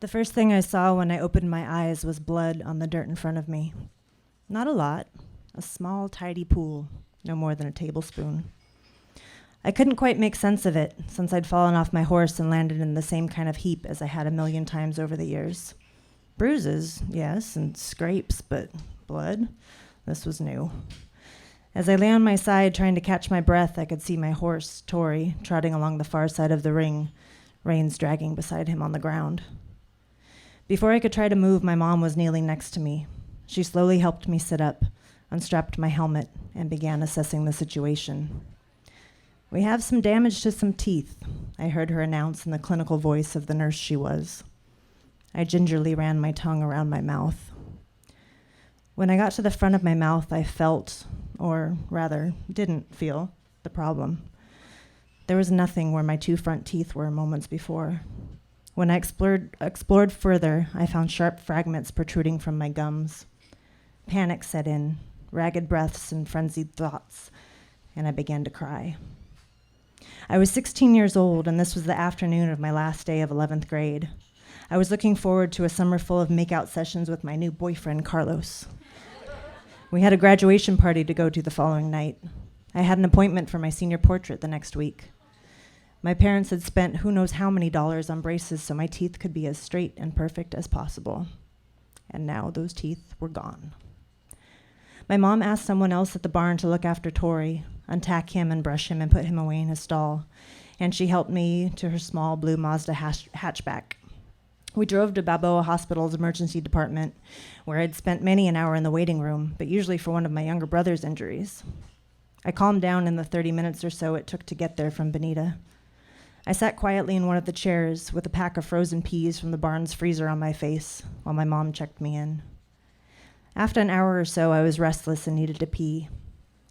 The first thing I saw when I opened my eyes was blood on the dirt in front of me. Not a lot, a small, tidy pool, no more than a tablespoon. I couldn't quite make sense of it, since I'd fallen off my horse and landed in the same kind of heap as I had a million times over the years. Bruises, yes, and scrapes, but blood? This was new. As I lay on my side trying to catch my breath, I could see my horse, Tori, trotting along the far side of the ring, reins dragging beside him on the ground. Before I could try to move, my mom was kneeling next to me. She slowly helped me sit up, unstrapped my helmet, and began assessing the situation. "We have some damage to some teeth," I heard her announce in the clinical voice of the nurse she was. I gingerly ran my tongue around my mouth. When I got to the front of my mouth, I felt, or rather, didn't feel, the problem. There was nothing where my two front teeth were moments before. When I explored further, I found sharp fragments protruding from my gums. Panic set in, ragged breaths and frenzied thoughts, and I began to cry. I was 16 years old, and this was the afternoon of my last day of 11th grade. I was looking forward to a summer full of makeout sessions with my new boyfriend, Carlos. We had a graduation party to go to the following night. I had an appointment for my senior portrait the next week. My parents had spent who knows how many dollars on braces so my teeth could be as straight and perfect as possible. And now those teeth were gone. My mom asked someone else at the barn to look after Tori, untack him and brush him and put him away in his stall, and she helped me to her small blue Mazda hatchback. We drove to Balboa Hospital's emergency department, where I'd spent many an hour in the waiting room, but usually for one of my younger brother's injuries. I calmed down in the 30 minutes or so it took to get there from Bonita. I sat quietly in one of the chairs with a pack of frozen peas from the barn's freezer on my face while my mom checked me in. After an hour or so, I was restless and needed to pee.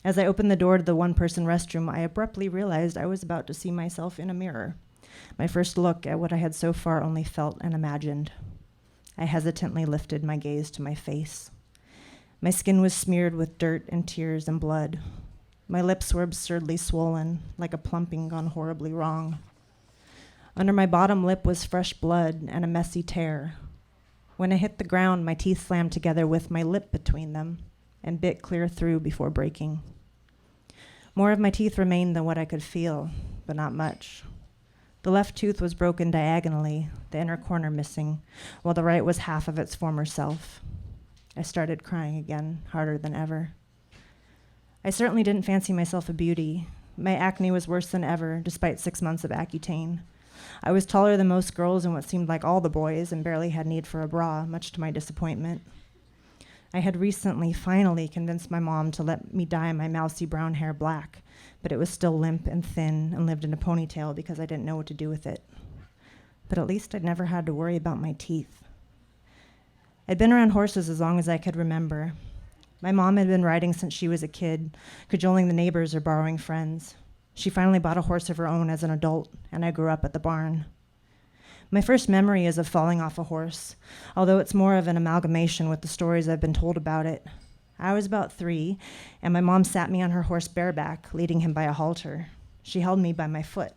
As I opened the door to the one-person restroom, I abruptly realized I was about to see myself in a mirror. My first look at what I had so far only felt and imagined. I hesitantly lifted my gaze to my face. My skin was smeared with dirt and tears and blood. My lips were absurdly swollen, like a plumping gone horribly wrong. Under my bottom lip was fresh blood and a messy tear. When I hit the ground, my teeth slammed together with my lip between them and bit clear through before breaking. More of my teeth remained than what I could feel, but not much. The left tooth was broken diagonally, the inner corner missing, while the right was half of its former self. I started crying again, harder than ever. I certainly didn't fancy myself a beauty. My acne was worse than ever, despite 6 months of Accutane. I was taller than most girls and what seemed like all the boys and barely had need for a bra, much to my disappointment. I had recently, finally, convinced my mom to let me dye my mousy brown hair black, but it was still limp and thin and lived in a ponytail because I didn't know what to do with it. But at least I'd never had to worry about my teeth. I'd been around horses as long as I could remember. My mom had been riding since she was a kid, cajoling the neighbors or borrowing friends. She finally bought a horse of her own as an adult, and I grew up at the barn. My first memory is of falling off a horse, although it's more of an amalgamation with the stories I've been told about it. I was about 3, and my mom sat me on her horse bareback, leading him by a halter. She held me by my foot.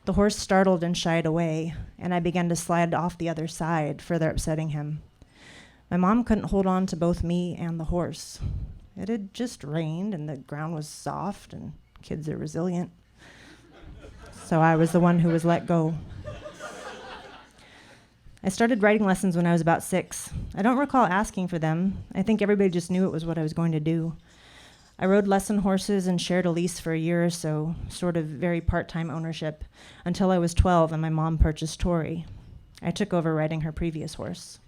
The horse startled and shied away, and I began to slide off the other side, further upsetting him. My mom couldn't hold on to both me and the horse. It had just rained, and the ground was soft, and kids are resilient. So I was the one who was let go. I started riding lessons when I was about 6. I don't recall asking for them. I think everybody just knew it was what I was going to do. I rode lesson horses and shared a lease for a year or so, sort of very part-time ownership, until I was 12 and my mom purchased Tori. I took over riding her previous horse.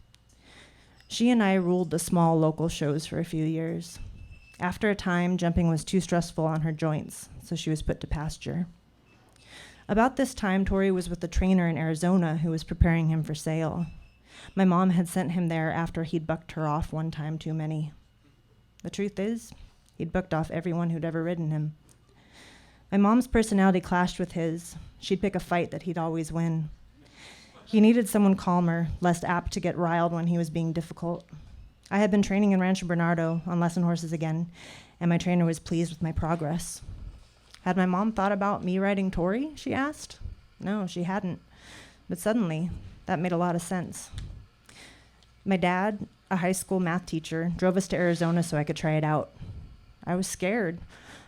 She and I ruled the small local shows for a few years. After a time, jumping was too stressful on her joints, so she was put to pasture. About this time, Tori was with a trainer in Arizona who was preparing him for sale. My mom had sent him there after he'd bucked her off one time too many. The truth is, he'd bucked off everyone who'd ever ridden him. My mom's personality clashed with his. She'd pick a fight that he'd always win. He needed someone calmer, less apt to get riled when he was being difficult. I had been training in Rancho Bernardo on lesson horses again, and my trainer was pleased with my progress. Had my mom thought about me riding Tori, she asked? No, she hadn't. But suddenly, That made a lot of sense. My dad, a high school math teacher, drove us to Arizona so I could try it out. I was scared.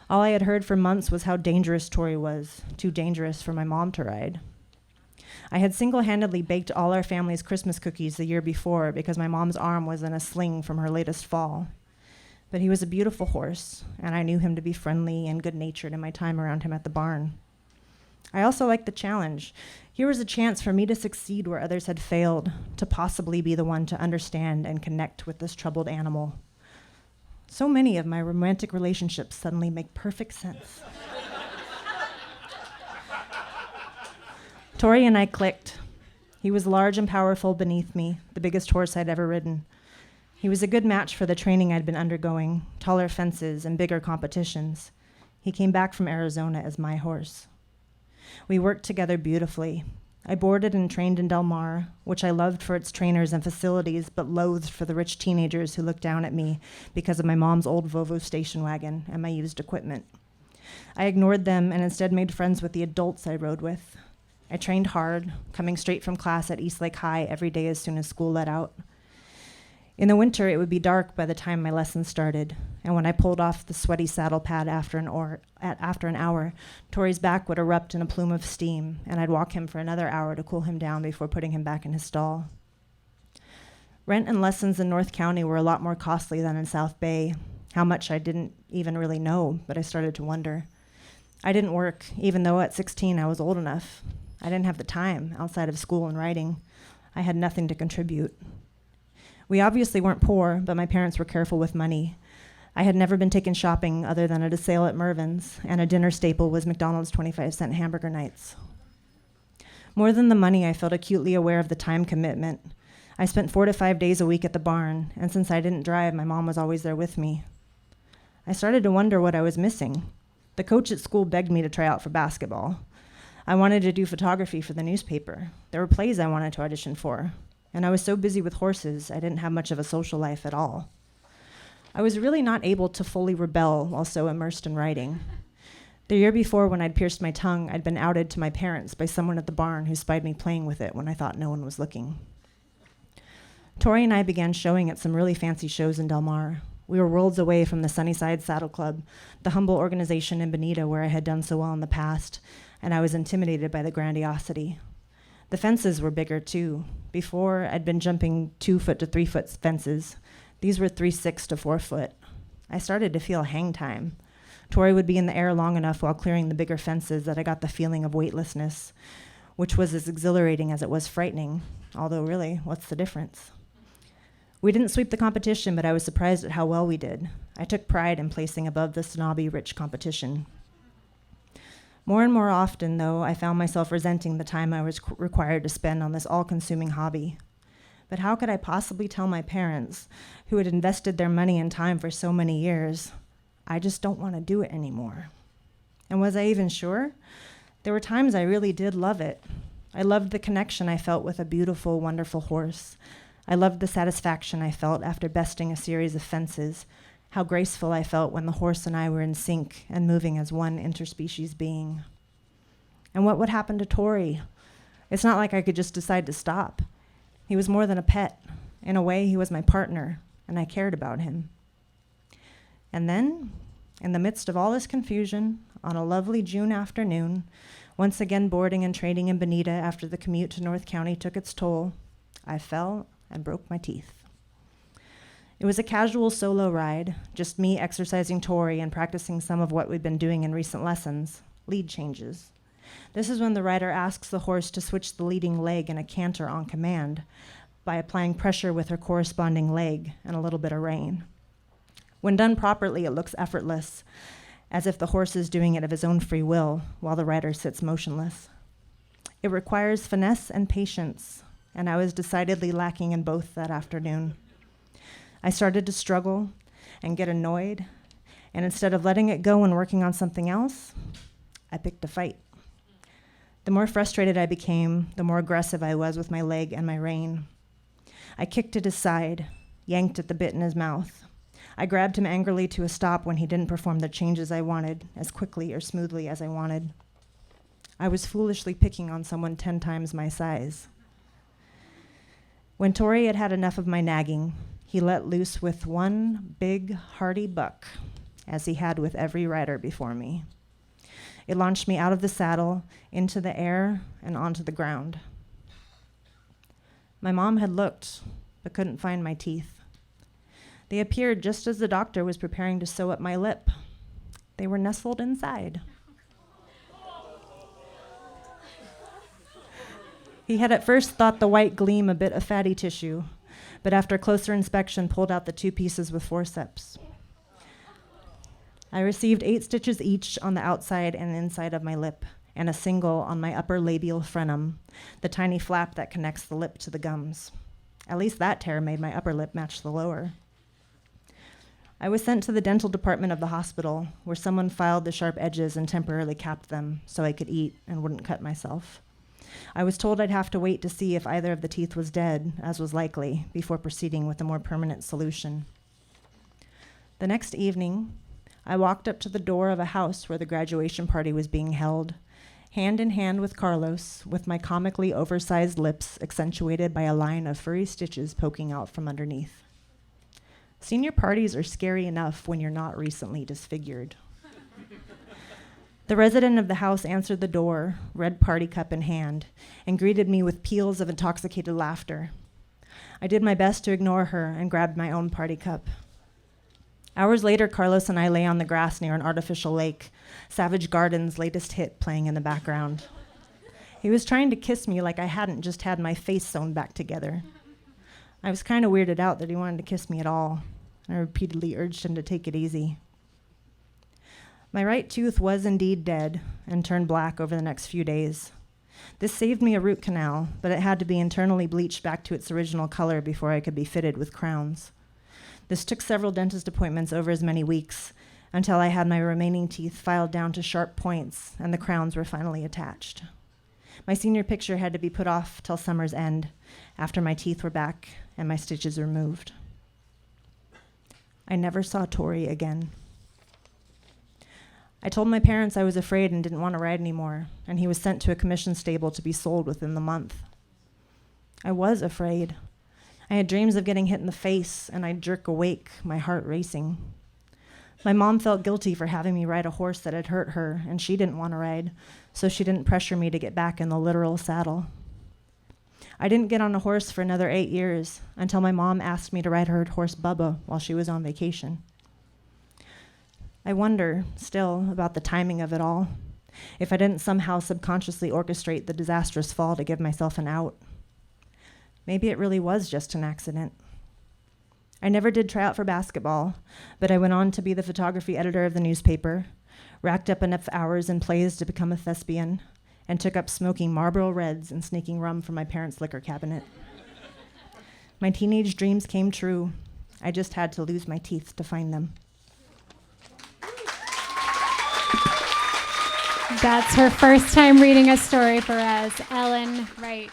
All I had heard for months was how dangerous Tori was, too dangerous for my mom to ride. I had single-handedly baked all our family's Christmas cookies the year before because my mom's arm was in a sling from her latest fall. But he was a beautiful horse, and I knew him to be friendly and good-natured in my time around him at the barn. I also liked the challenge. Here was a chance for me to succeed where others had failed, to possibly be the one to understand and connect with this troubled animal. So many of my romantic relationships suddenly make perfect sense. Tori and I clicked. He was large and powerful beneath me, the biggest horse I'd ever ridden. He was a good match for the training I'd been undergoing, taller fences and bigger competitions. He came back from Arizona as my horse. We worked together beautifully. I boarded and trained in Del Mar, which I loved for its trainers and facilities, but loathed for the rich teenagers who looked down at me because of my mom's old Volvo station wagon and my used equipment. I ignored them and instead made friends with the adults I rode with. I trained hard, coming straight from class at Eastlake High every day as soon as school let out. In the winter, it would be dark by the time my lessons started, and when I pulled off the sweaty saddle pad after an hour, Tori's back would erupt in a plume of steam, and I'd walk him for another hour to cool him down before putting him back in his stall. Rent and lessons in North County were a lot more costly than in South Bay. How much I didn't even really know, but I started to wonder. I didn't work, even though at 16 I was old enough. I didn't have the time outside of school and writing. I had nothing to contribute. We obviously weren't poor, but my parents were careful with money. I had never been taken shopping other than at a sale at Mervyn's, and a dinner staple was McDonald's 25-cent hamburger nights. More than the money, I felt acutely aware of the time commitment. I spent 4 to 5 days a week at the barn, and since I didn't drive, my mom was always there with me. I started to wonder what I was missing. The coach at school begged me to try out for basketball. I wanted to do photography for the newspaper. There were plays I wanted to audition for. And I was so busy with horses, I didn't have much of a social life at all. I was really not able to fully rebel while so immersed in writing. The year before, when I'd pierced my tongue, I'd been outed to my parents by someone at the barn who spied me playing with it when I thought no one was looking. Tori and I began showing at some really fancy shows in Del Mar. We were worlds away from the Sunnyside Saddle Club, the humble organization in Bonita where I had done so well in the past, and I was intimidated by the grandiosity. The fences were bigger, too. Before, I'd been jumping 2-foot to 3-foot fences. These were 3/6 to 4 foot. I started to feel hang time. Tori would be in the air long enough while clearing the bigger fences that I got the feeling of weightlessness, which was as exhilarating as it was frightening, although really, what's the difference? We didn't sweep the competition, but I was surprised at how well we did. I took pride in placing above the snobby, rich competition. More and more often, though, I found myself resenting the time I was required to spend on this all-consuming hobby. But how could I possibly tell my parents, who had invested their money and time for so many years, I just don't want to do it anymore? And was I even sure? There were times I really did love it. I loved the connection I felt with a beautiful, wonderful horse. I loved the satisfaction I felt after besting a series of fences, how graceful I felt when the horse and I were in sync and moving as one interspecies being. And what would happen to Tori? It's not like I could just decide to stop. He was more than a pet. In a way, he was my partner, and I cared about him. And then, in the midst of all this confusion, on a lovely June afternoon, once again boarding and training in Bonita after the commute to North County took its toll, I fell and broke my teeth. It was a casual solo ride, just me exercising Tori and practicing some of what we'd been doing in recent lessons, lead changes. This is when the rider asks the horse to switch the leading leg in a canter on command by applying pressure with her corresponding leg and a little bit of rein. When done properly, it looks effortless, as if the horse is doing it of his own free will while the rider sits motionless. It requires finesse and patience, and I was decidedly lacking in both that afternoon. I started to struggle and get annoyed, and instead of letting it go and working on something else, I picked a fight. The more frustrated I became, the more aggressive I was with my leg and my rein. I kicked at his side, yanked at the bit in his mouth. I grabbed him angrily to a stop when he didn't perform the changes I wanted as quickly or smoothly as I wanted. I was foolishly picking on someone 10 times my size. When Tori had had enough of my nagging, he let loose with one big, hearty buck, as he had with every rider before me. It launched me out of the saddle, into the air, and onto the ground. My mom had looked, but couldn't find my teeth. They appeared just as the doctor was preparing to sew up my lip. They were nestled inside. He had at first thought the white gleam a bit of fatty tissue, but after closer inspection pulled out the 2 pieces with forceps. I received 8 stitches each on the outside and inside of my lip, and a single on my upper labial frenum, the tiny flap that connects the lip to the gums. At least that tear made my upper lip match the lower. I was sent to the dental department of the hospital, where someone filed the sharp edges and temporarily capped them so I could eat and wouldn't cut myself. I was told I'd have to wait to see if either of the teeth was dead, as was likely, before proceeding with a more permanent solution. The next evening, I walked up to the door of a house where the graduation party was being held, hand in hand with Carlos, with my comically oversized lips accentuated by a line of furry stitches poking out from underneath. Senior parties are scary enough when you're not recently disfigured. The resident of the house answered the door, red party cup in hand, and greeted me with peals of intoxicated laughter. I did my best to ignore her and grabbed my own party cup. Hours later, Carlos and I lay on the grass near an artificial lake, Savage Garden's latest hit playing in the background. He was trying to kiss me like I hadn't just had my face sewn back together. I was kind of weirded out that he wanted to kiss me at all. I repeatedly urged him to take it easy. My right tooth was indeed dead and turned black over the next few days. This saved me a root canal, but it had to be internally bleached back to its original color before I could be fitted with crowns. This took several dentist appointments over as many weeks until I had my remaining teeth filed down to sharp points and the crowns were finally attached. My senior picture had to be put off till summer's end, after my teeth were back and my stitches removed. I never saw Tori again. I told my parents I was afraid and didn't want to ride anymore, and he was sent to a commission stable to be sold within the month. I was afraid. I had dreams of getting hit in the face, and I'd jerk awake, my heart racing. My mom felt guilty for having me ride a horse that had hurt her, and she didn't want to ride, so she didn't pressure me to get back in the literal saddle. I didn't get on a horse for another 8 years, until my mom asked me to ride her horse Bubba while she was on vacation. I wonder, still, about the timing of it all, if I didn't somehow subconsciously orchestrate the disastrous fall to give myself an out. Maybe it really was just an accident. I never did try out for basketball, but I went on to be the photography editor of the newspaper, racked up enough hours in plays to become a thespian, and took up smoking Marlboro Reds and sneaking rum from my parents' liquor cabinet. My teenage dreams came true. I just had to lose my teeth to find them. That's her first time reading a story for us, Ellen Wright.